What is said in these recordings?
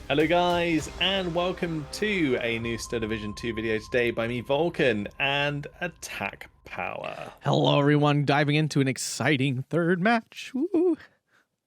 Hello guys, and welcome to a new Star Division 2 video today by me, Vulcan, and Attack Power. Hello everyone, diving into an exciting third match. Woo.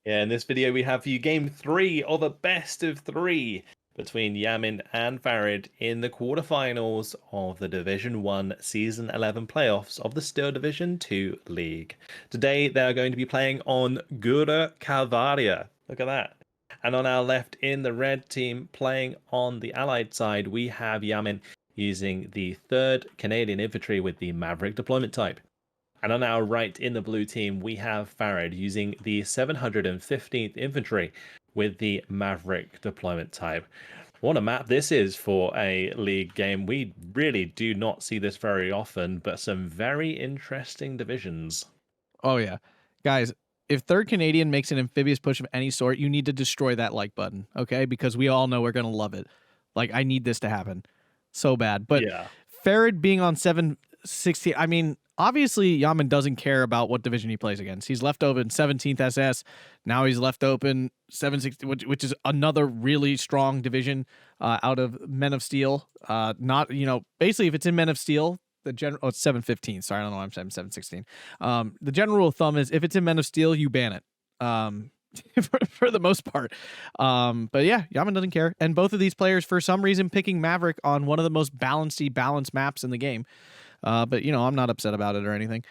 Yeah, in this video we have for you Game 3 of a best of 3 between Yamin and Farid in the quarterfinals of the Division 1 Season 11 playoffs of the Steel Division 2 League. Today they are going to be playing on Gora Kalwaria. Look at that. And on our left in the red team, playing on the allied side, we have Yamin using the 3rd Canadian Infantry with the Maverick deployment type. And on our right in the blue team, we have Farid using the 715th Infantry with the Maverick deployment type. What a map this is for a league game. We really do not see this very often, but some very interesting divisions. Oh yeah. Guys, if 3rd Canadian makes an amphibious push of any sort, you need to destroy that like button, okay? Because we all know we're going to love it. Like, I need this to happen so bad. But yeah, Farid being on 716, I mean, obviously Yamin doesn't care about what division he plays against. He's left open 17th SS. Now he's left open 760, which is another really strong division out of Men of Steel. Not, basically if it's in Men of Steel, the general, it's 715. Sorry, I don't know why I'm saying 716. The general rule of thumb is if it's in Men of Steel, you ban it. For the most part. But yeah, Yamin doesn't care. And both of these players, for some reason, picking Maverick on one of the most balanced maps in the game. But, I'm not upset about it or anything.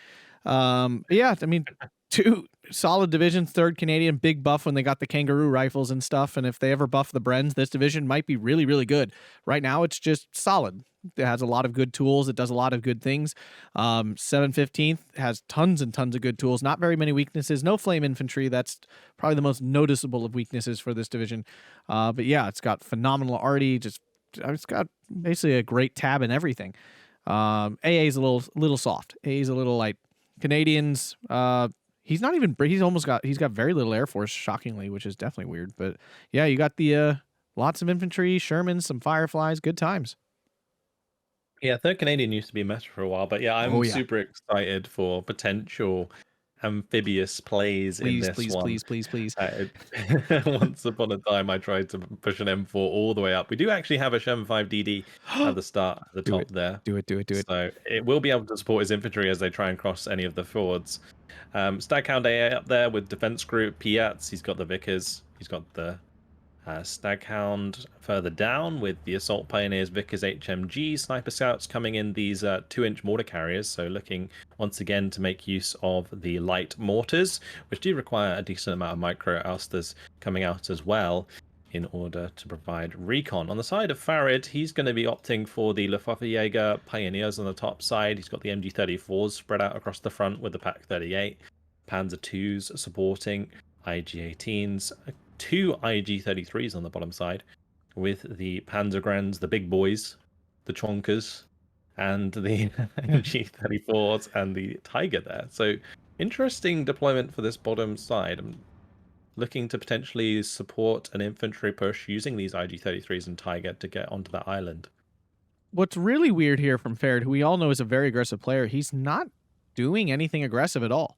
Yeah, I mean, 2 solid divisions, 3rd Canadian, big buff when they got the kangaroo rifles and stuff. And if they ever buff the Brens, this division might be really, really good. Right now, it's just solid. It has a lot of good tools. It does a lot of good things. 715th has tons and tons of good tools. Not very many weaknesses. No flame infantry. That's probably the most noticeable of weaknesses for this division. But yeah, it's got phenomenal arty. It's got basically a great tab and everything. AA is a little soft. AA is a little light. Canadians, he's got very little Air Force, shockingly, which is definitely weird. But yeah, you got the lots of infantry, Shermans, some Fireflies, good times. Yeah, 3rd Canadian used to be meta for a while, but yeah, I'm super excited for potential amphibious plays in this one. Please. Once upon a time, I tried to push an M4 all the way up. We do actually have a Sherman 5DD at the start, at the top there. Do it. So it will be able to support his infantry as they try and cross any of the fords. Staghound AA up there with Defense Group, Piats. He's got the Vickers. He's got the Staghound further down with the Assault Pioneers, Vickers, HMG, Sniper Scouts coming in these 2-inch mortar carriers. So looking once again to make use of the light mortars, which do require a decent amount of micro ousters coming out as well in order to provide recon. On the side of Farid, he's going to be opting for the Luftwaffe Pioneers on the top side. He's got the MG34s spread out across the front with the Pak 38, Panzer 2s supporting, IG-18s, 2 IG-33s on the bottom side, with the Panzergrens, the big boys, the Chonkers, and the IG-34s and the Tiger there. So interesting deployment for this bottom side. I'm looking to potentially support an infantry push using these IG-33s and Tiger to get onto that island. What's really weird here from Farid, who we all know is a very aggressive player, he's not doing anything aggressive at all.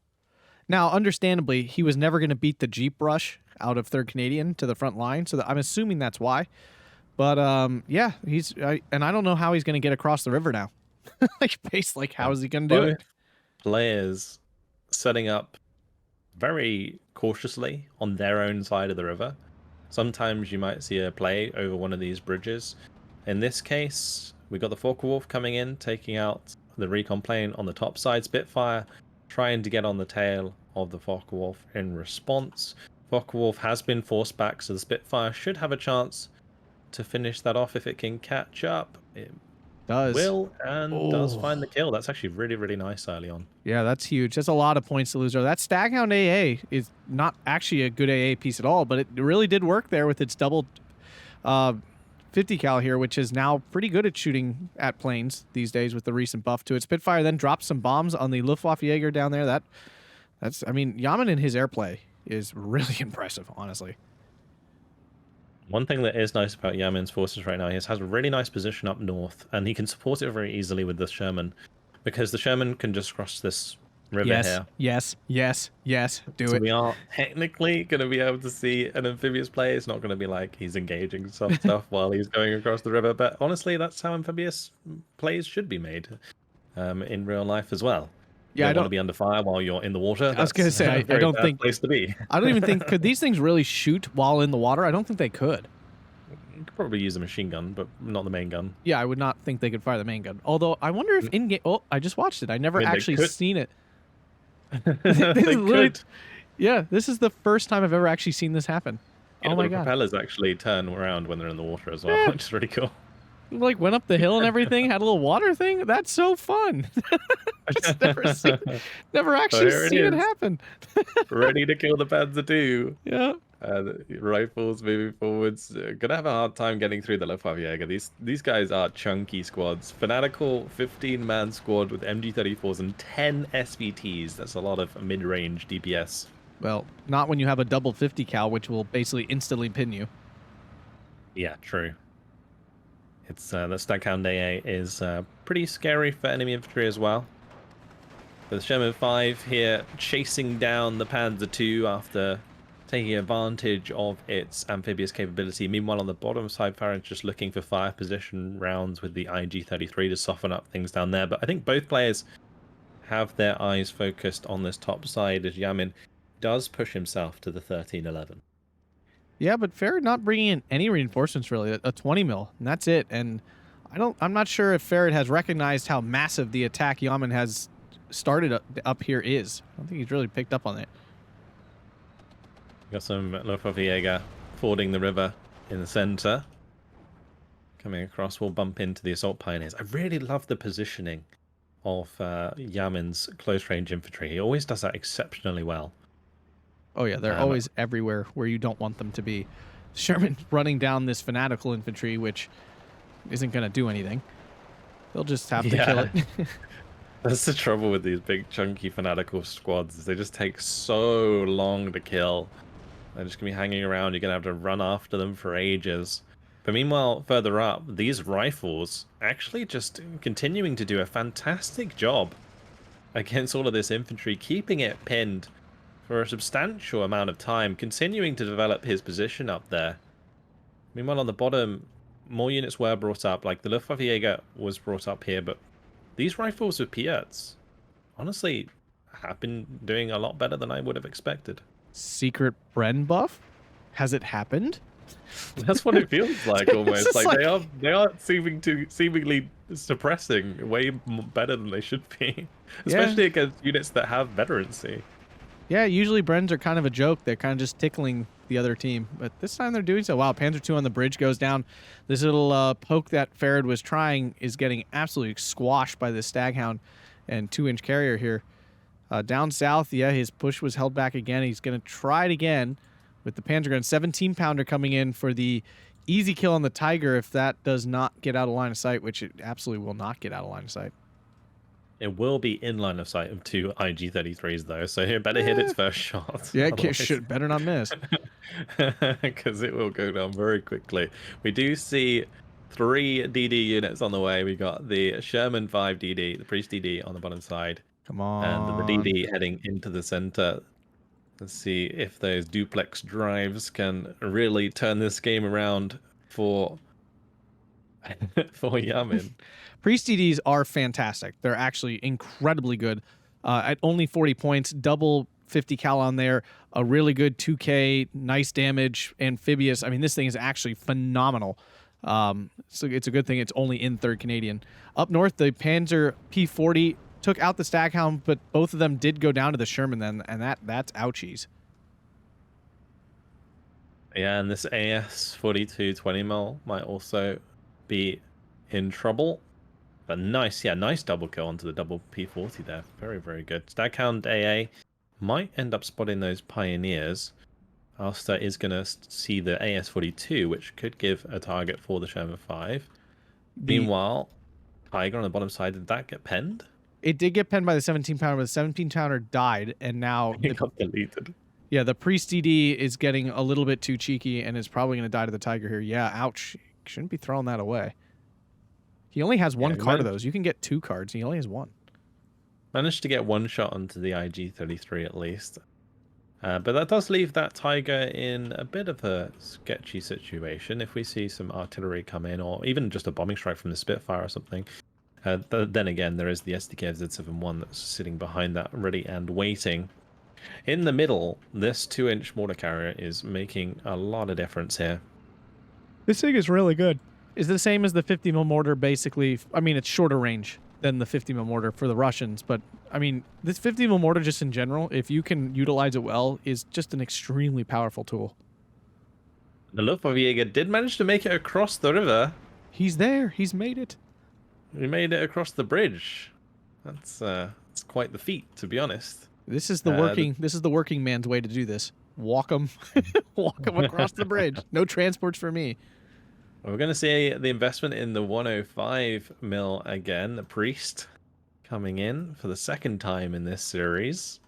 Now, understandably, he was never going to beat the Jeep rush out of 3rd Canadian to the front line, so I'm assuming that's why. But yeah, and I don't know how he's going to get across the river now. How is he going to do it? Players setting up very cautiously on their own side of the river. Sometimes you might see a play over one of these bridges. In this case, we got the Focke-Wulf coming in, taking out the recon plane on the top side, Spitfire trying to get on the tail of the Focke-Wulf in response. Focke-Wulf has been forced back, so the Spitfire should have a chance to finish that off if it can catch up. It does find the kill. That's actually really, really nice early on. Yeah, that's huge. That's a lot of points to lose. That Staghound AA is not actually a good AA piece at all, but it really did work there with its double 50 cal here, which is now pretty good at shooting at planes these days with the recent buff to it. Spitfire then dropped some bombs on the Luftwaffe down there. I mean, Yamin in his airplay is really impressive, honestly. One thing that is nice about Yamin's forces right now, he has a really nice position up north, and he can support it very easily with the Sherman, because the Sherman can just cross this river Yes, here. yes, yes, yes. Do So it. we are technically going to be able to see an amphibious play. It's not going to be like he's engaging some stuff while he's going across the river. But honestly, that's how amphibious plays should be made in real life as well. You Yeah, I don't want to don't. be under fire while you're in the water. I was gonna That's say a I very don't bad think. place to be. I don't even think. Could these things really shoot while in the water? I don't think they could. You could probably use a machine gun, but not the main gun. Yeah, I would not think they could fire the main gun. Although I wonder if in game. Oh, I just watched it. I never I mean, they actually could. seen it. They Literally, could. yeah, this is the first time I've ever actually seen this happen. Yeah, Oh my the god! propellers actually turn around when they're in the water as well, Yeah. which is really cool. Like went up the hill and everything. Had a little water thing. That's so fun. Just never actually here it seen it is. happen. Ready to kill the Panzer II. Yeah. The rifles moving forwards. Gonna have a hard time getting through the Luftwaffe. These guys are chunky squads. Fanatical 15-man squad with MG34s and 10 SVTs. That's a lot of mid-range DPS. Well, not when you have a double 50 cal, which will basically instantly pin you. Yeah, true. It's the Staghound AA is pretty scary for enemy infantry as well. The Sherman 5 here chasing down the Panzer II after taking advantage of its amphibious capability. Meanwhile, on the bottom side, Farid's just looking for fire position rounds with the IG-33 to soften up things down there. But I think both players have their eyes focused on this top side as Yamin does push himself to the 1311. Yeah, but Farid not bringing in any reinforcements really. A 20 mil, and that's it. And I'm not sure if Farid has recognized how massive the attack Yamin has started up here is. I don't think he's really picked up on it. Got some Luftwaffe fording the river in the center. Coming across, we'll bump into the assault pioneers. I really love the positioning of Yamin's close range infantry. He always does that exceptionally well. Oh yeah, they're always everywhere where you don't want them to be. Sherman running down this fanatical infantry, which isn't going to do anything. They'll just have to kill it. That's the trouble with these big chunky fanatical squads, is they just take so long to kill. They're just going to be hanging around. You're going to have to run after them for ages. But meanwhile, further up, these rifles actually just continuing to do a fantastic job against all of this infantry, keeping it pinned for a substantial amount of time, continuing to develop his position up there. Meanwhile, on the bottom, more units were brought up. Like the Luftwaffe was brought up here, but these rifles with Piats, honestly, have been doing a lot better than I would have expected. Secret Bren buff? Has it happened? That's what it feels like almost. Like They are seemingly suppressing way better than they should be, especially against units that have veterancy. Yeah, usually Brens are kind of a joke. They're kind of just tickling the other team, but this time they're doing so. Wow, Panzer II on the bridge goes down. This little poke that Farid was trying is getting absolutely squashed by this Staghound and 2-inch carrier here. Down south, yeah, his push was held back again. He's going to try it again with the Panzer gun. 17-pounder coming in for the easy kill on the Tiger if that does not get out of line of sight, which it absolutely will not get out of line of sight. It will be in line of sight of 2 IG-33s though, so it better hit its first shot. Yeah, it should better not miss. Because it will go down very quickly. We do see 3 DD units on the way. We got the Sherman 5 DD, the Priest DD on the bottom side. Come on. And the DD heading into the center. Let's see if those duplex drives can really turn this game around for Yamin. Priest DDs are fantastic. They're actually incredibly good. At only 40 points, double 50 cal on there, a really good 2K, nice damage, amphibious. I mean, this thing is actually phenomenal. So it's a good thing it's only in 3rd Canadian. Up north, the Panzer P40 took out the Staghound, but both of them did go down to the Sherman then, and that's ouchies. Yeah, and this AS-42 20mm might also be in trouble. But nice double kill onto the double P40 there. Very, very good. Staghound AA might end up spotting those pioneers. Alster is going to see the AS-42, which could give a target for the Sherman 5. Meanwhile, Tiger on the bottom side, did that get penned? It did get penned by the 17-pounder, but the 17-pounder died, and now It got deleted. Yeah, the Priest DD is getting a little bit too cheeky and is probably going to die to the Tiger here. Yeah, ouch. Shouldn't be throwing that away. He only has one card of those. You can get 2 cards. He only has 1. Managed to get one shot onto the IG-33 at least. But that does leave that Tiger in a bit of a sketchy situation. If we see some artillery come in, or even just a bombing strike from the Spitfire or something, then again, there is the SDK Z71 that's sitting behind that, ready and waiting. In the middle, this 2-inch mortar carrier is making a lot of difference here. This thing is really good. Is the same as the 50mm mortar, basically. I mean, it's shorter range than the 50mm mortar for the Russians, but I mean, this 50mm mortar just in general, if you can utilize it well, is just an extremely powerful tool. The Luftwaffe did manage to make it across the river. He's there. He's made it. He made it across the bridge. That's quite the feat, to be honest. This is the working man's way to do this. Walk them across the bridge. No transports for me. We're going to see the investment in the 105 mil again. The Priest coming in for the second time in this series.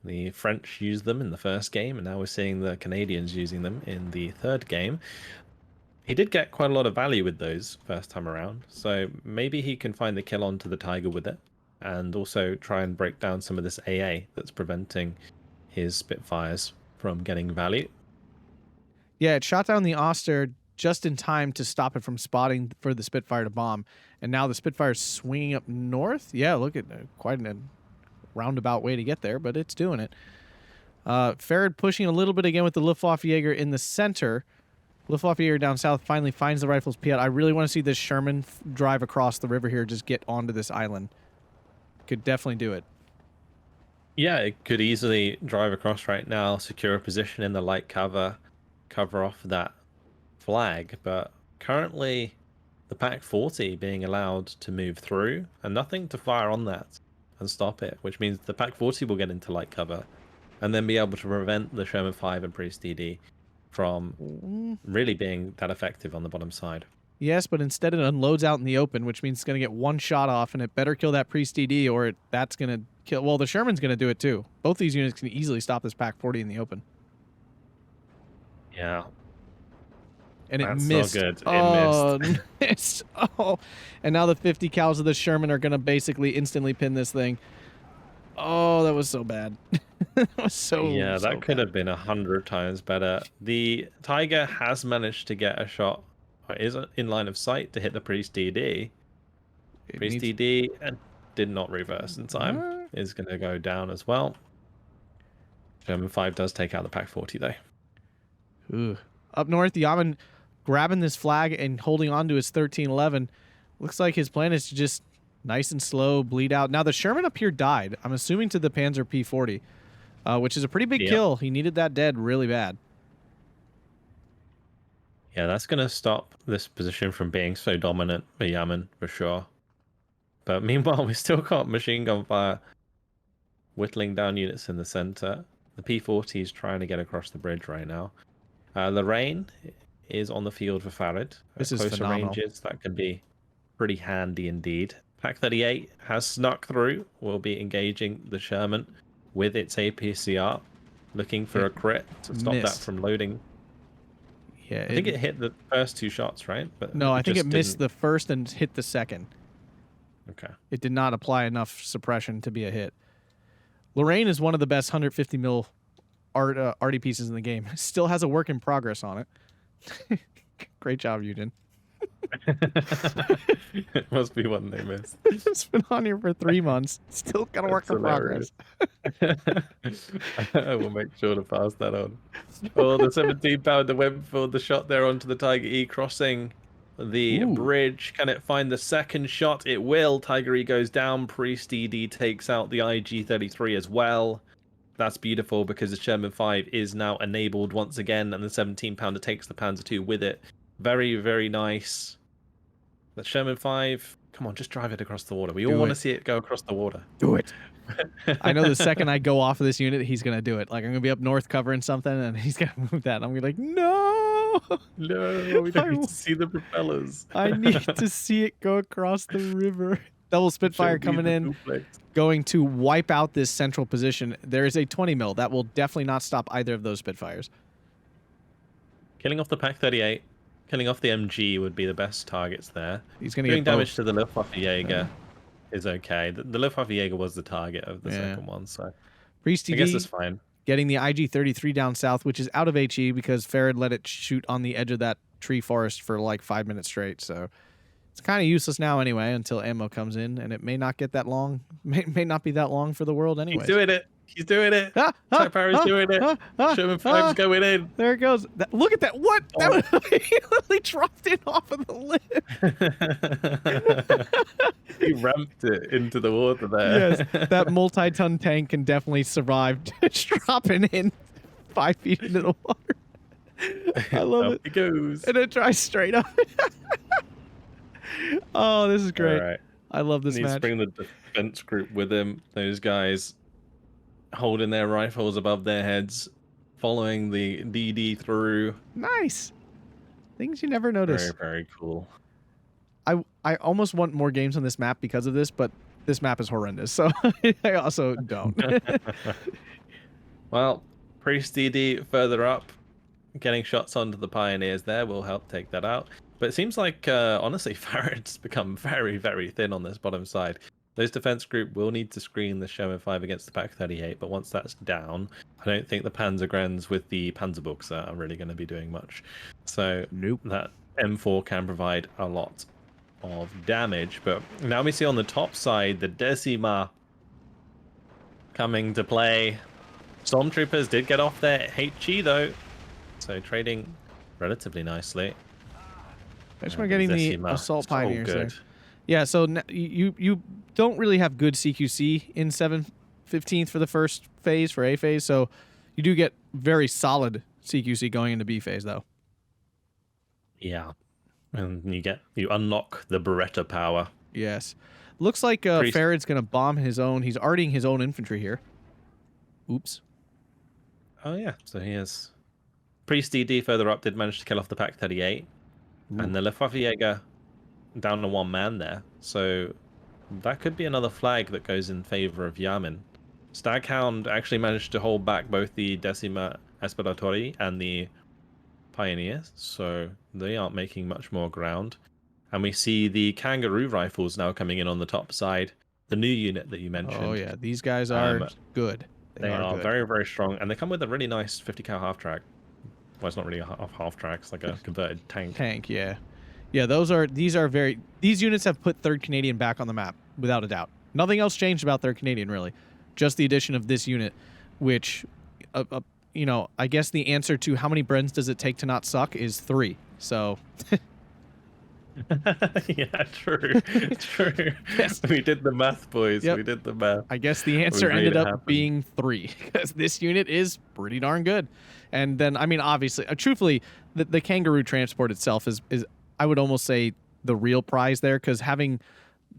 The French used them in the first game, and now we're seeing the Canadians using them in the third game. He did get quite a lot of value with those first time around, so maybe he can find the kill onto the Tiger with it, and also try and break down some of this AA that's preventing his Spitfires from getting value. Yeah, it shot down the Oster just in time to stop it from spotting for the Spitfire to bomb. And now the Spitfire's swinging up north. Yeah, look at quite a roundabout way to get there, but it's doing it. Farid pushing a little bit again with the Luftwaffe in the center. Luftwaffe down south finally finds the rifles Piat. I really want to see this Sherman drive across the river here, just get onto this island. Could definitely do it. Yeah, it could easily drive across right now, secure a position in the light cover, cover off that flag, but currently the PaK-40 being allowed to move through and nothing to fire on that and stop it, which means the PaK-40 will get into light cover and then be able to prevent the Sherman 5 and Priest DD from really being that effective on the bottom side. Yes, but instead it unloads out in the open, which means it's going to get one shot off, and it better kill that Priest DD, or that's going to kill... Well, the Sherman's going to do it too. Both these units can easily stop this PaK-40 in the open. Yeah. And that's it missed. So good. It missed. Oh, and now the 50 cals of the Sherman are going to basically instantly pin this thing. Oh, that was so bad. That was so Yeah, that so could bad. have been 100 times better. The Tiger has managed to get a shot, or is in line of sight to hit the Priest DD. Priest DD and did not reverse in time. Is going to go down as well. Sherman 5 does take out the PaK-40 though. Ooh. Up north, Yamin grabbing this flag and holding on to his 1311. Looks like his plan is to just nice and slow bleed out. Now the Sherman up here died. I'm assuming to the Panzer P40, which is a pretty big kill. He needed that dead really bad. Yeah, that's going to stop this position from being so dominant for Yamin, for sure. But meanwhile, we still got machine gun fire whittling down units in the center. The P40 is trying to get across the bridge right now. Lorraine is on the field for Farid. This is closer phenomenal. ranges, that can be pretty handy indeed. PaK-38 has snuck through, will be engaging the Sherman with its APCR, looking for a crit to stop that from loading. Yeah, I think it hit the first two shots, right? But no, I think it missed the first and hit the second. Okay. It did not apply enough suppression to be a hit. Lorraine is one of the best 150 mil arty pieces in the game. Still has a work in progress on it. Great job, Eugen. It must be one they missed. It's been on here for 3 months. Still got a work in progress. I will make sure to pass that on. Oh, the 17-pounder went for the shot there onto the Tiger E, crossing the bridge. Can it find the second shot? It will. Tiger E goes down. Priest DD takes out the IG-33 as well. That's beautiful because the Sherman 5 is now enabled once again, and the 17-pounder takes the Panzer II with it. Very, very nice. The Sherman 5, come on, just drive it across the water. We all want to see it go across the water. Do it. I know the second I go off of this unit, he's going to do it. Like, I'm going to be up north covering something, and he's going to move that. And I'm going to be like, no! No, we don't need to see the propellers. I need to see it go across the river. Double Spitfire coming in, going to wipe out this central position. There is a 20 mil. That will definitely not stop either of those Spitfires. Killing off the PaK-38, killing off the MG would be the best targets there. He's going to doing get damage to the Luftwaffe Jaeger. is okay. The Luftwaffe Jaeger was the target of the Yeah. second one, so Priest I guess TD it's fine. getting the IG-33 down south, which is out of HE because Farid let it shoot on the edge of that tree forest for like 5 minutes straight. So it's kind of useless now anyway until ammo comes in, and it may not get that long. May not be that long for the world anyway. He's doing it. He's doing it. Type Harry's doing it. Sherman 5's going in. There it goes. Look at that. What? That he literally dropped it off of the lid. He ramped it into the water there. Yes, that multi-ton tank can definitely survive just dropping in 5 feet into the water. I love it. It goes. And it tries straight up. Oh, this is great. All right. I love this Needs match. to bring the defense group with him. Those guys holding their rifles above their heads, following the DD through. Nice. Things you never notice. Very, very cool. I almost want more games on this map because of this, but this map is horrendous, so I also don't. Well, Priest DD further up, getting shots onto the Pioneers there will help take that out. But it seems like, honestly, Farid's become very, very thin on this bottom side. Those defense group will need to screen the Sherman 5 against the Pak 38, but once that's down, I don't think the Panzergrens with the Panzerbuchs are really going to be doing much. So Nope. that M4 can provide a lot of damage. But now we see on the top side the Decima coming to play. Stormtroopers did get off their HE though, so trading relatively nicely. Thanks for getting the Decima, assault so pioneers there. good. Yeah, so you don't really have good CQC in 7/15 for the first phase, for A phase, so you do get very solid CQC going into B phase though. Yeah, and you unlock the Beretta power. Yes. Looks like Farid's going to bomb his own. He's arting his own infantry here. Oops. Oh yeah, so he is. Priest DD further up did manage to kill off the Pak 38, and the Luftwaffe Jaeger down to one man there. So that could be another flag that goes in favor of Yamin. Staghound actually managed to hold back both the Decima Esperatori and the Pioneers, so they aren't making much more ground. And we see the Kangaroo rifles now coming in on the top side, the new unit that you mentioned. Oh yeah, these guys are good. They are good. very, very strong, and they come with a really nice 50 cal half track. Well, it's not really a half track; it's like a converted tank. Tank, yeah. Yeah, these units have put 3rd Canadian back on the map without a doubt. Nothing else changed about 3rd Canadian really, just the addition of this unit, which, you know, I guess the answer to how many Brens does it take to not suck is 3. So. Yeah, true. True. Yes. We did the math, boys. Yep. We did the math. I guess the answer ended up being 3 because this unit is pretty darn good. And then, I mean, obviously, truthfully, the Kangaroo transport itself is I would almost say the real prize there, because having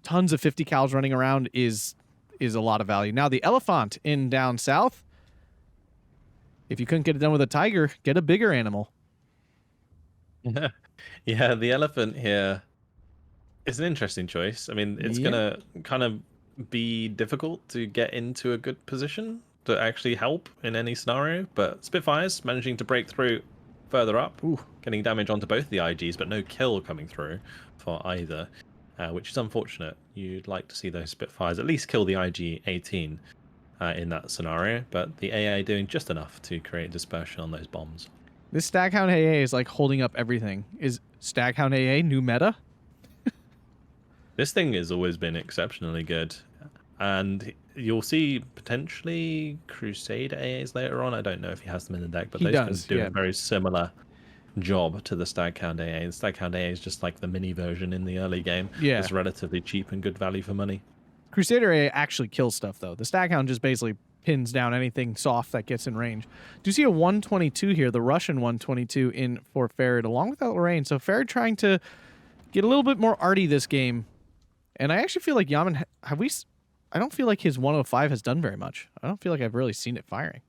tons of 50 cals running around is a lot of value. Now, the Elephant in down south, if you couldn't get it done with a Tiger, get a bigger animal. Yeah, the Elephant here is an interesting choice. I mean, it's gonna kind of be difficult to get into a good position to actually help in any scenario, but Spitfires managing to break through further up, getting damage onto both the IGs, but no kill coming through for either, which is unfortunate. You'd like to see those Spitfires at least kill the IG-18 in that scenario, but the AA doing just enough to create dispersion on those bombs. This Staghound AA is like holding up everything. Is Staghound AA new meta? This thing has always been exceptionally good, and you'll see potentially Crusade AAs later on. I don't know if he has them in the deck, but those guys do a very similar job to the Staghound AA. The Staghound AA is just like the mini version in the early game. Yeah. It's relatively cheap and good value for money. Crusader AA actually kills stuff, though. The Staghound just basically pins down anything soft that gets in range. Do you see a 122 here, the Russian 122 in for Farid, along with Lorraine? So Farid trying to get a little bit more arty this game. And I actually feel like Yamin, I don't feel like his 105 has done very much. I don't feel like I've really seen it firing.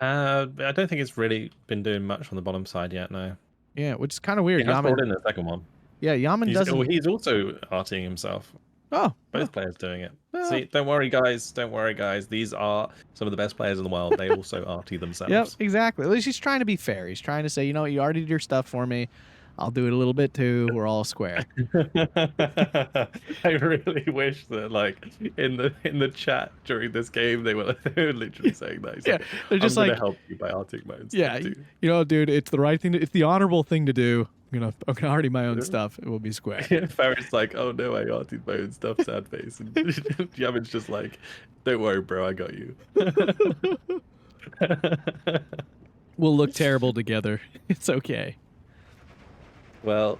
I don't think it's really been doing much on the bottom side yet, no. Yeah, which is kind of weird. He has brought in the second one. Yeah, Yamin doesn't. He's also arting himself. Oh. Both players doing it. See, don't worry, guys. Don't worry, guys. These are some of the best players in the world. They also arty themselves. Yep, exactly. At least he's trying to be fair. He's trying to say, you know, you artied your stuff for me. I'll do it a little bit too. We're all square. I really wish that, like, in the chat during this game, they were literally saying that. He's Yeah, like, they're I'm just gonna like, help you by Arctic my own yeah, stuff too. you know, dude, it's the right thing. It's the honorable thing to do. I'm gonna already my own stuff. It will be square. Farid's like, oh no, I arted my own stuff, sad face. And Yamin's just like, don't worry, bro, I got you. We'll look terrible together. It's okay. Well,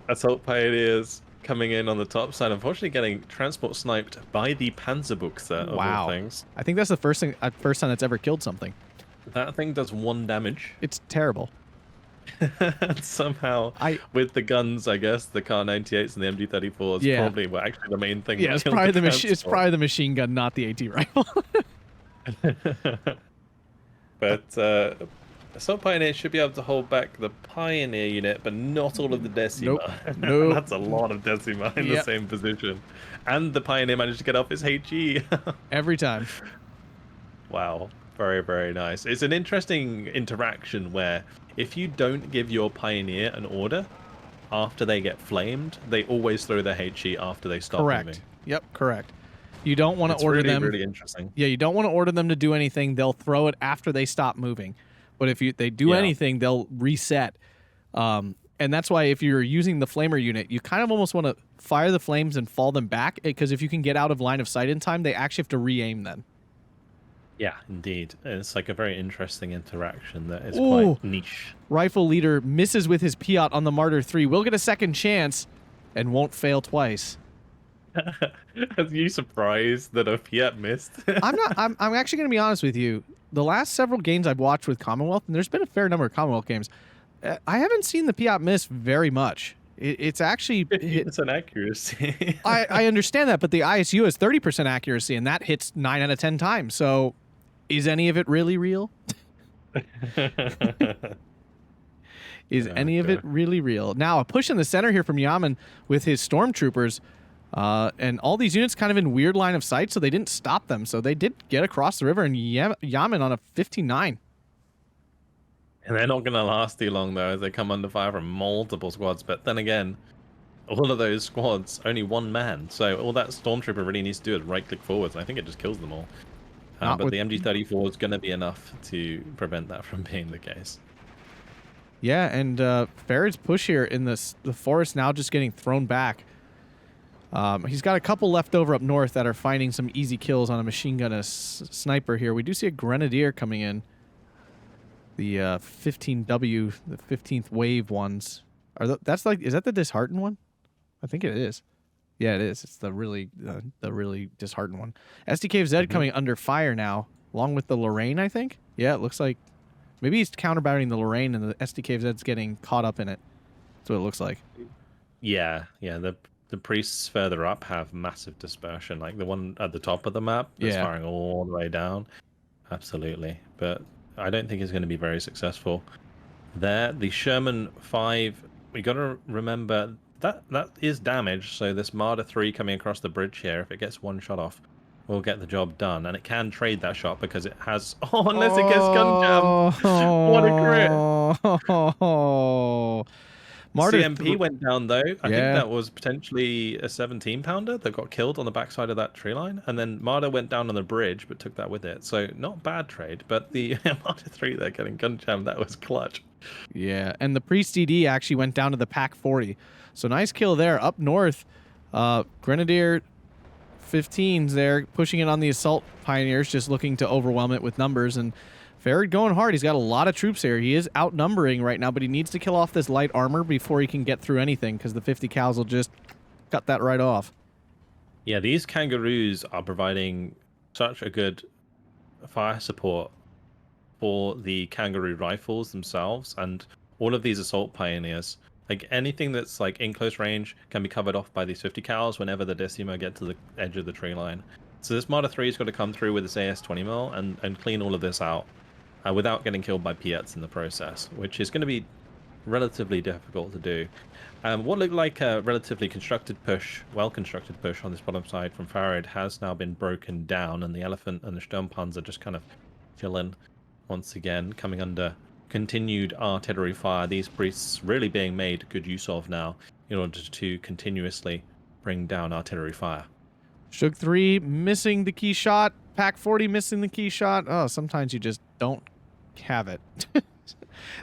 Assault Pioneers coming in on the top side, unfortunately getting transport sniped by the Panzerbuchse of all things. I think that's the first time that's ever killed something. That thing does 1 damage. It's terrible. And somehow, with the guns, I guess the Kar 98s and the MG34s probably were actually the main thing. Yeah, it's probably the machine gun, not the AT rifle. But Assault Pioneer should be able to hold back the Pioneer unit, but not all of the Decima. Nope. That's a lot of Decima in the same position. And the Pioneer managed to get off his HE. Every time. Wow. Very, very nice. It's an interesting interaction where if you don't give your Pioneer an order after they get flamed, they always throw their HE after they stop moving. Yep, correct. You don't want to order them. Really interesting. Yeah, you don't want to order them to do anything. They'll throw it after they stop moving. But if they do anything, they'll reset. And that's why if you're using the flamer unit, you kind of almost want to fire the flames and fall them back, because if you can get out of line of sight in time, they actually have to re-aim then. Yeah, indeed. It's like a very interesting interaction that is quite niche. Rifle leader misses with his Piat on the Martyr 3. Will get a second chance and won't fail twice. Are you surprised that a Piat missed? I'm not. I'm actually going to be honest with you. The last several games I've watched with Commonwealth, and there's been a fair number of Commonwealth games, I haven't seen the Piat miss very much. It's actually... It's an accuracy. I understand that, but the ISU has 30% accuracy, and that hits 9 out of 10 times. So is any of it really real? Is any of it really real? Now, a push in the center here from Yamin with his stormtroopers, and all these units kind of in weird line of sight, so they didn't stop them. So they did get across the river, and Yamin on a 15-9. And they're not going to last too long, though, as they come under fire from multiple squads. But then again, all of those squads, only one man. So all that Stormtrooper really needs to do is right-click forwards, and I think it just kills them all. But the MG34 is going to be enough to prevent that from being the case. Yeah, and Farid's push here in the forest now just getting thrown back. He's got a couple left over up north that are finding some easy kills on a machine gun and a sniper here. We do see a Grenadier coming in. The 15W, the 15th wave ones. That's like, is that the disheartened one? I think it is. Yeah, it is. It's the really disheartened one. SDKZ coming under fire now, along with the Lorraine, I think. Yeah, it looks like maybe he's counterbatting the Lorraine and the SDKZ's getting caught up in it. That's what it looks like. Yeah. The priests further up have massive dispersion. Like the one at the top of the map is firing all the way down. Absolutely. But I don't think it's going to be very successful. There, the Sherman 5, we got to remember that is damage. So this Marder 3 coming across the bridge here, if it gets one shot off, will get the job done. And it can trade that shot because it has... Oh, unless it gets gun jammed. What a crit. Martyr CMP went down, though. I think that was potentially a 17-pounder that got killed on the backside of that tree line. And then Marder went down on the bridge, but took that with it. So not bad trade, but the Marder 3 there getting gun jammed, that was clutch. Yeah, and the Priest DD actually went down to the Pack 40. So nice kill there. Up north, Grenadier 15s there, pushing it on the Assault Pioneers, just looking to overwhelm it with numbers. And Farid going hard. He's got a lot of troops here. He is outnumbering right now, but he needs to kill off this light armor before he can get through anything, because the 50 cals will just cut that right off. Yeah, these Kangaroos are providing such a good fire support for the Kangaroo rifles themselves, and all of these Assault Pioneers. Like anything that's like in close range can be covered off by these 50 cals whenever the Decima get to the edge of the tree line. So this Marder 3 has got to come through with this AS 20mm and clean all of this out. Without getting killed by Piats in the process, which is going to be relatively difficult to do. What looked like a relatively constructed push, well-constructed push on this bottom side from Farid has now been broken down, and the Elephant and the Sturmpanzer just kind of chilling once again, coming under continued artillery fire. These priests really being made good use of now in order to continuously bring down artillery fire. Shug 3 missing the key shot. Pack 40 missing the key shot. Oh, sometimes you just don't have it.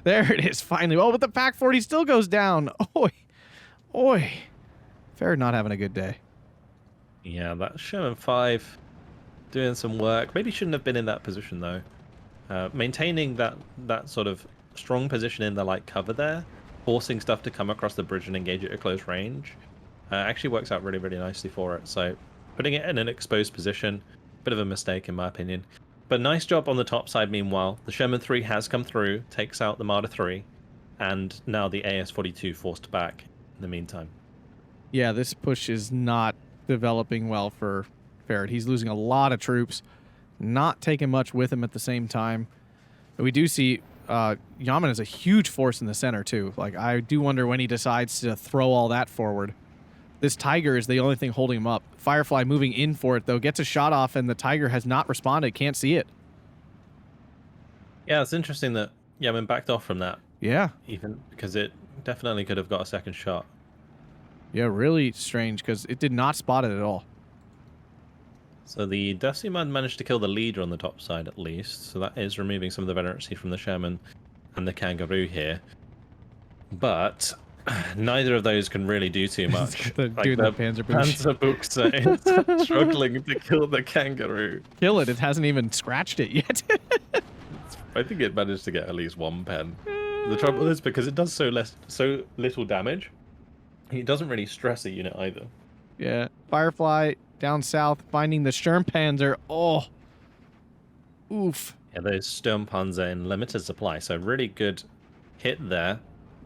There it is, finally. Oh, but the Pack 40 still goes down. Oi. Oi. Fair not having a good day. Yeah, that Sherman 5 doing some work. Maybe shouldn't have been in that position, though. Maintaining that sort of strong position in the light cover there, forcing stuff to come across the bridge and engage it at close range, actually works out really, really nicely for it. So putting it in an exposed position, bit of a mistake in my opinion. But nice job on the top side meanwhile. The Sherman 3 has come through, takes out the Marder 3, and now the AS-42 forced back in the meantime. Yeah, this push is not developing well for Farid. He's losing a lot of troops, not taking much with him at the same time. But we do see Yamin is a huge force in the center too. Like, I do wonder when he decides to throw all that forward. This Tiger is the only thing holding him up. Firefly moving in for it, though, gets a shot off, and the Tiger has not responded. Can't see it. Yeah, it's interesting that Yamin backed off from that. Yeah. Even because it definitely could have got a second shot. Yeah, really strange, because it did not spot it at all. So the Decimad managed to kill the leader on the top side, at least. So that is removing some of the veterancy from the Sherman and the Kangaroo here. But neither of those can really do too much. The dude in the Panzerbuchse is struggling to kill the Kangaroo. Kill it. It hasn't even scratched it yet. I think it managed to get at least one pen. The trouble is because it does so little damage, it doesn't really stress a unit either. Yeah. Firefly down south finding the Sturmpanzer. Oh. Oof. Yeah, those Sturmpanzer in limited supply, so really good hit there.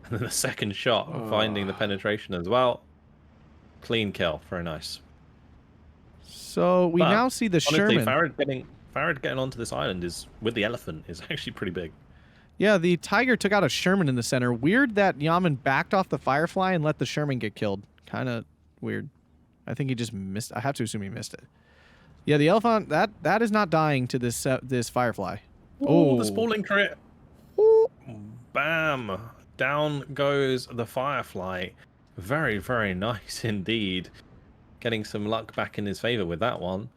And then the second shot, finding the penetration as well. Clean kill, very nice. So we now see the honestly, Sherman. Farid getting onto this island is with the Elephant is actually pretty big. Yeah, the Tiger took out a Sherman in the center. Weird that Yamin backed off the Firefly and let the Sherman get killed. Kind of weird. I think he just missed. I have to assume he missed it. Yeah, the Elephant that is not dying to this this Firefly. Oh, the spalling crit. Ooh. Bam. Down goes the Firefly. Very, very nice indeed. Getting some luck back in his favor with that one.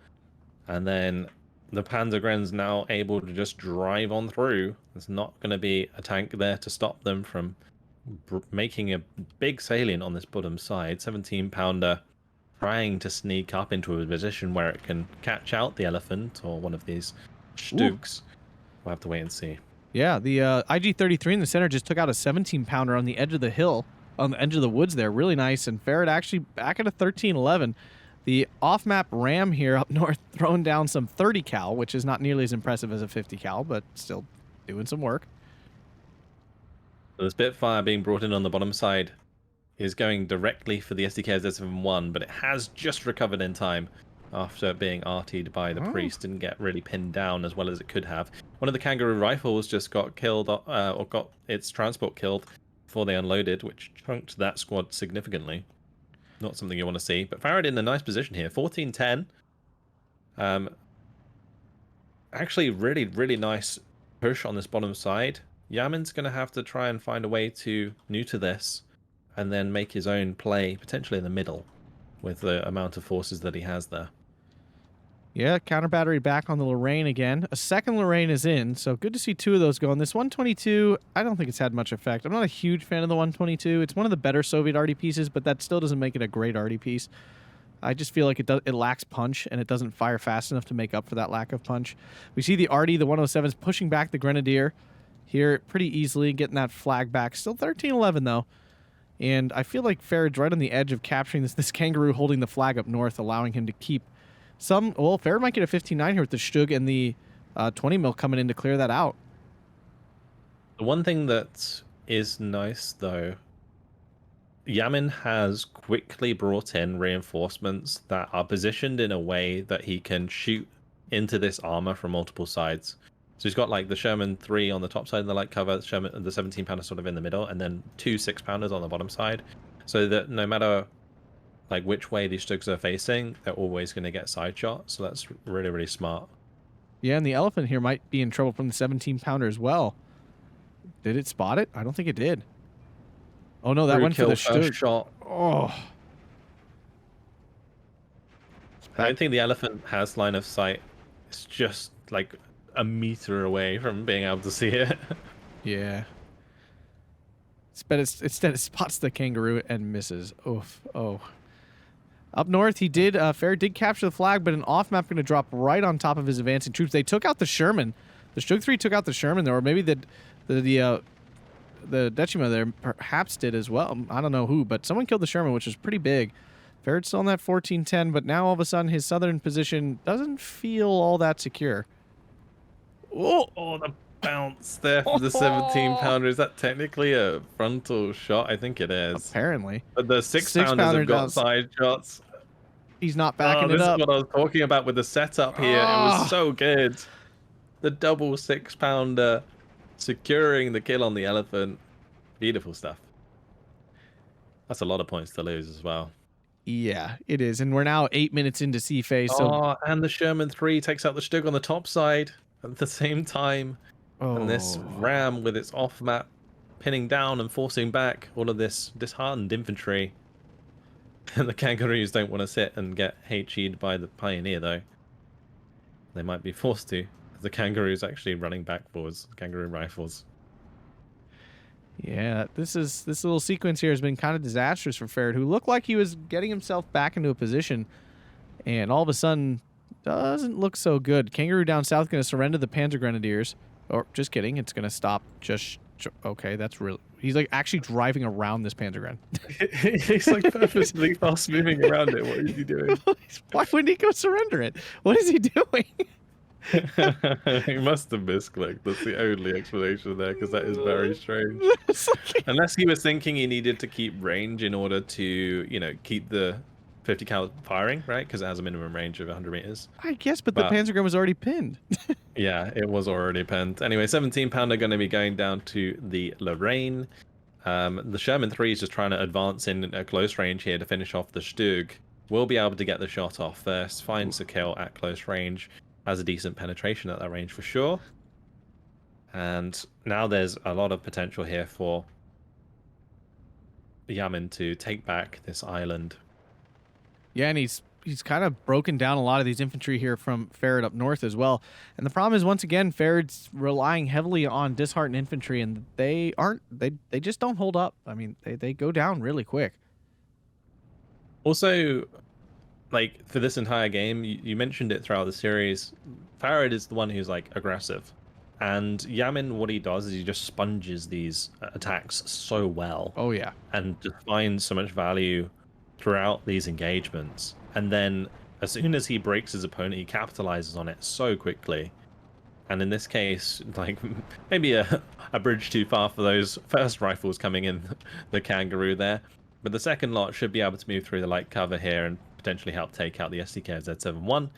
And then the Panzergren's now able to just drive on through. There's not going to be a tank there to stop them from making a big salient on this bottom side. 17-pounder trying to sneak up into a position where it can catch out the Elephant or one of these Stugs. We'll have to wait and see. Yeah, the IG-33 in the center just took out a 17-pounder on the edge of the hill, on the edge of the woods there. Really nice. And Farid actually back at a 13-11. The off-map Ram here up north throwing down some 30 cal, which is not nearly as impressive as a 50 cal, but still doing some work. So the Spitfire being brought in on the bottom side is going directly for the SDK S11, but it has just recovered in time after being artied by the priest. Didn't get really pinned down as well as it could have. One of the Kangaroo rifles just got killed, or got its transport killed before they unloaded, which chunked that squad significantly. Not something you want to see. But Farid in a nice position here. 14-10. Actually, really, really nice push on this bottom side. Yamin's going to have to try and find a way to neuter this and then make his own play, potentially in the middle, with the amount of forces that he has there. Yeah, counter battery back on the Lorraine again. A second Lorraine is in, so good to see two of those going. This 122, I don't think it's had much effect. I'm not a huge fan of the 122. It's one of the better Soviet arty pieces, but that still doesn't make it a great arty piece. I just feel like it lacks punch, and it doesn't fire fast enough to make up for that lack of punch. We see the arty, the 107s, pushing back the Grenadier here pretty easily, getting that flag back. Still 13-11, though. And I feel like Farid's right on the edge of capturing this Kangaroo holding the flag up north, allowing him to keep some. Well, Farid might get a 15-9 here with the Stug and the 20 mil coming in to clear that out. The one thing that is nice, though, Yamin has quickly brought in reinforcements that are positioned in a way that he can shoot into this armor from multiple sides. So he's got like the Sherman 3 on the top side of the light cover, the 17-pounder sort of in the middle, and then two 6-pounders on the bottom side. So that no matter like which way these Stugs are facing, they're always going to get side shot. So that's really, really smart. Yeah, and the Elephant here might be in trouble from the 17-pounder as well. Did it spot it? I don't think it did. Oh no, that Crew went for the kill first Stug. shot. Oh. I don't think the elephant has line of sight. It's just like a meter away from being able to see it. Yeah. But instead it spots the kangaroo and misses. Oof. Oh. Up north, Farid did capture the flag, but an off-map going to drop right on top of his advancing troops. They took out the Sherman. The Stug 3 took out the Sherman, or maybe the Decima there perhaps did as well. I don't know who, but someone killed the Sherman, which was pretty big. Farid's still on that 1410, but now all of a sudden his southern position doesn't feel all that secure. Oh, the bounce there for the 17-pounder. Is that technically a frontal shot? I think it is. Apparently. But the 6-pounders have got side shots. He's not backing it up. This is what I was talking about with the setup here. It was so good. The double 6-pounder securing the kill on the elephant. Beautiful stuff. That's a lot of points to lose as well. Yeah, it is. And we're now 8 minutes into C phase. So... and the Sherman 3 takes out the Stug on the top side at the same time. Oh. And this ram with its off-map pinning down and forcing back all of this disheartened infantry. And the kangaroos don't want to sit and get HE'd by the Pioneer, though. They might be forced to. The kangaroo's actually running backwards. Kangaroo rifles. Yeah, this little sequence here has been kind of disastrous for Farid, who looked like he was getting himself back into a position, and all of a sudden doesn't look so good. Kangaroo down south going to surrender the Panzer Grenadiers. Or just kidding, it's going to stop. Okay, that's really. He's like actually driving around this Panzer Gren. He's like purposely fast moving around it. What is he doing? Why wouldn't he go surrender it? What is he doing? He must have misclicked. That's the only explanation there, because that is very strange. Unless he was thinking he needed to keep range in order to, you know, keep the 50 cal firing, right? Because it has a minimum range of 100 meters. I guess, but the Panzergren was already pinned. Yeah, it was already pinned. Anyway, 17-pounder going to be going down to the Lorraine. The Sherman 3 is just trying to advance in a close range here to finish off the Stug. Will be able to get the shot off first. Finds the kill at close range. Has a decent penetration at that range for sure. And now there's a lot of potential here for Yamin to take back this island. Yeah, and he's kind of broken down a lot of these infantry here from Farid up north as well. And the problem is, once again, Farid's relying heavily on disheartened infantry, and they just don't hold up. I mean, they go down really quick. Also, like, for this entire game, you mentioned it throughout the series, Farid is the one who's, like, aggressive. And Yamin, what he does is he just sponges these attacks so well. Oh, yeah. And just finds so much value throughout these engagements. And then, as soon as he breaks his opponent, he capitalizes on it so quickly. And in this case, like, maybe a bridge too far for those first rifles coming in the Kangaroo there. But the second lot should be able to move through the light cover here and potentially help take out the SDK Z71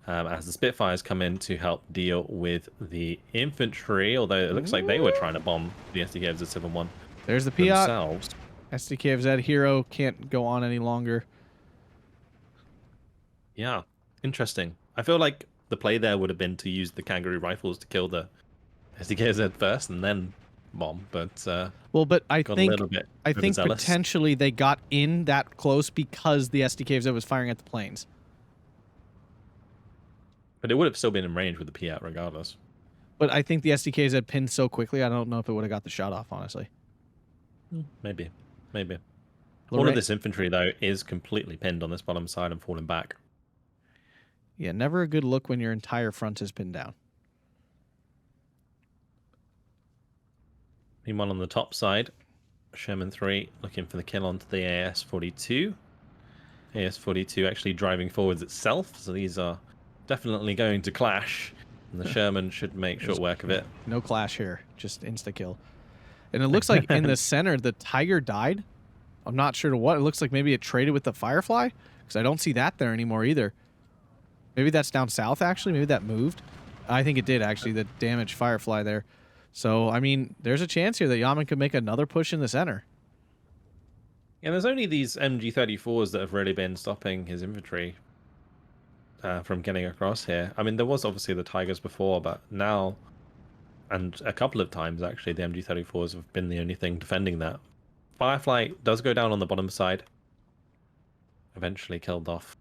as the Spitfires come in to help deal with the infantry, although it looks like they were trying to bomb the SDK Z71 There's the Piat. themselves. SDKFZ hero can't go on any longer. Yeah, interesting. I feel like the play there would have been to use the Kangaroo rifles to kill the SDKZ first and then bomb, but well, but I think zealous. Potentially they got in that close because the SDKFZ was firing at the planes. But it would have still been in range with the Piat regardless. But I think the SDKZ pinned so quickly, I don't know if it would have got the shot off, honestly. Maybe. All of this infantry, though, is completely pinned on this bottom side and falling back. Yeah, never a good look when your entire front is pinned down. Meanwhile, on the top side, Sherman 3 looking for the kill onto the AS-42. AS-42 actually driving forwards itself, so these are definitely going to clash. And the Sherman should make short work of it. No clash here, just insta-kill. And it looks like in the center, the Tiger died. I'm not sure to what. It looks like maybe it traded with the Firefly, because I don't see that there anymore either. Maybe that's down south, actually. Maybe that moved. I think it did, actually, the damaged Firefly there. So, I mean, there's a chance here that Yamin could make another push in the center. Yeah, there's only these MG34s that have really been stopping his infantry from getting across here. I mean, there was obviously the Tigers before, but now and a couple of times actually the MG34s have been the only thing defending that. Firefly does go down on the bottom side. Eventually killed off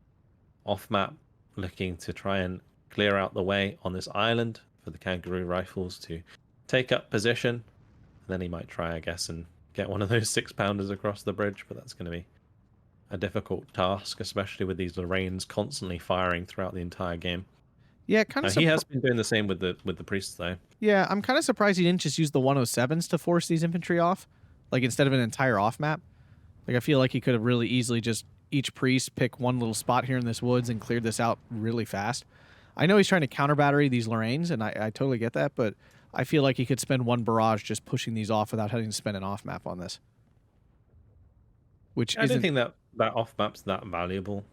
map, looking to try and clear out the way on this island for the Kangaroo rifles to take up position. And then he might try, I guess, and get one of those 6-pounders across the bridge, but that's going to be a difficult task, especially with these Lorraines constantly firing throughout the entire game. Yeah, kind of. He has been doing the same with the priests though. Yeah, I'm kind of surprised he didn't just use the 107s to force these infantry off, like instead of an entire off map. Like I feel like he could have really easily just each priest pick one little spot here in this woods and cleared this out really fast. I know he's trying to counter battery these Lorraines, and I totally get that, but I feel like he could spend one barrage just pushing these off without having to spend an off map on this. Which I don't think that off map's that valuable.